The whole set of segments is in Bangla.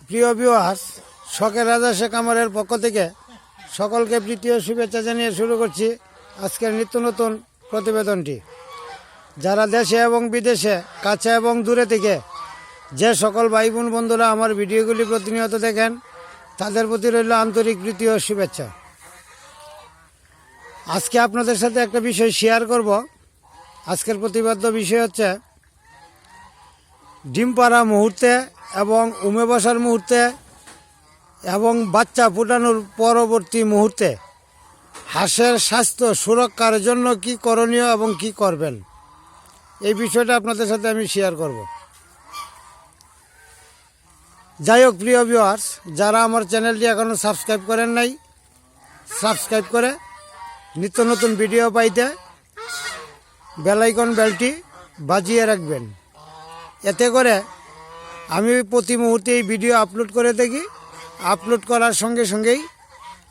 প্রিয় ভিউয়ার্স, শখের রাজা শেখ আমরের পক্ষ থেকে সকলকে প্রীতি ও শুভেচ্ছা জানিয়ে শুরু করছি আজকের নিত্য নতুন প্রতিবেদনটি। যারা দেশে এবং বিদেশে, কাছে এবং দূরে থেকে যে সকল ভাই বোন বন্ধুরা আমার ভিডিওগুলি প্রতিনিয়ত দেখেন, তাদের প্রতি রইল আন্তরিক প্রীতি ও শুভেচ্ছা। আজকে আপনাদের সাথে একটা বিষয় শেয়ার করব। আজকের প্রতিপাদ্য বিষয় হচ্ছে ডিম পাড়া মুহূর্তে এবং উমে বসার মুহূর্তে এবং বাচ্চা ফুটানোর পরবর্তী মুহূর্তে হাঁসের স্বাস্থ্য সুরক্ষার জন্য কি করণীয় এবং কি করবেন, এই বিষয়টা আপনাদের সাথে আমি শেয়ার করব। যাই হোক প্রিয় ভিউয়ার্স, যারা আমার চ্যানেলটি এখনও সাবস্ক্রাইব করেন নাই, সাবস্ক্রাইব করে নিত্য নতুন ভিডিও পাইতে বেল আইকন বেলটি বাজিয়ে রাখবেন। এতে করে আমি প্রতি মুহূর্তে এই ভিডিও আপলোড করে থাকি। আপলোড করার সঙ্গে সঙ্গেই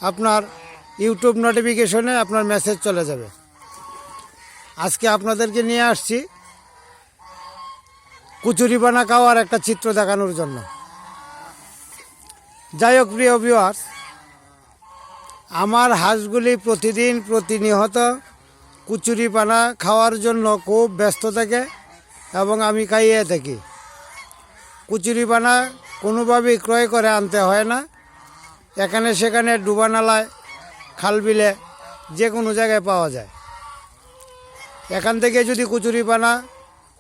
আপনার ইউটিউব নোটিফিকেশনে আপনার মেসেজ চলে যাবে। আজকে আপনাদেরকে নিয়ে আসছি কচুরিপানা খাওয়ার একটা চিত্র দেখানোর জন্য। যাই হোক প্রিয় ভিউয়ার্স, আমার হাঁসগুলি প্রতিনিয়ত কচুরিপানা খাওয়ার জন্য খুব ব্যস্ত থাকে এবং আমি খাইয়ে থাকি। কচুরিপানা কোনোভাবেই ক্রয় করে আনতে হয় না। এখানে সেখানে ডুবানালায়, খালবিলে, যে কোনো জায়গায় পাওয়া যায়। এখান থেকে যদি কচুরিপানা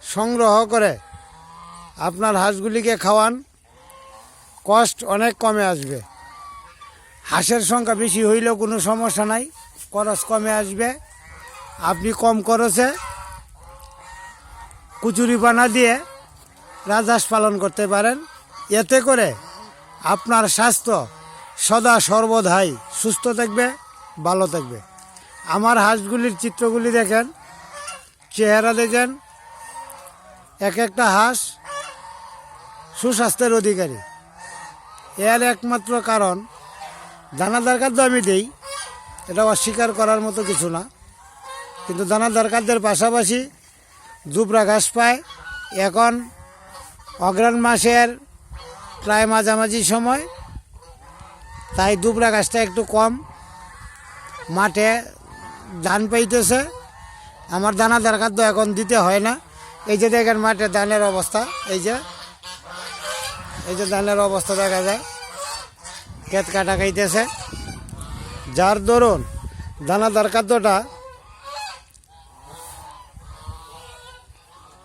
সংগ্রহ করে আপনার হাঁসগুলিকে খাওয়ান, কষ্ট অনেক কমে আসবে। হাঁসের সংখ্যা বেশি হইলেও কোনো সমস্যা নাই, খরচ কমে আসবে। আপনি কম খরচে কচুরিপানা দিয়ে রাজহাঁস পালন করতে পারেন। এতে করে আপনার স্বাস্থ্য সদা সর্বদাই সুস্থ থাকবে, ভালো থাকবে। আমার হাঁসগুলির চিত্রগুলি দেখেন, চেহারা দেখেন। এক একটা হাঁস সুস্বাস্থ্যের অধিকারী। এর একমাত্র কারণ দানাদার খাদ্য আমি দেই, এটা অস্বীকার করার মতো কিছু না। কিন্তু দানাদার খাদ্যের পাশাপাশি দুবরা ঘাস পায়। এখন অগ্রহায়ণ মাসের প্রায় মাঝামাঝি সময়, তাই দুবরা ঘাসটা একটু কম। মাঠে ধান পাইতেছে, আমার দানাদার খাদ্য এখন দিতে হয় না। এই যে দেখেন মাঠে ধানের অবস্থা, এই যে ধানের অবস্থা দেখা যায়, ক্ষেত কাটা খাইতেছে। যার দরুন দানাদার খাদ্যটা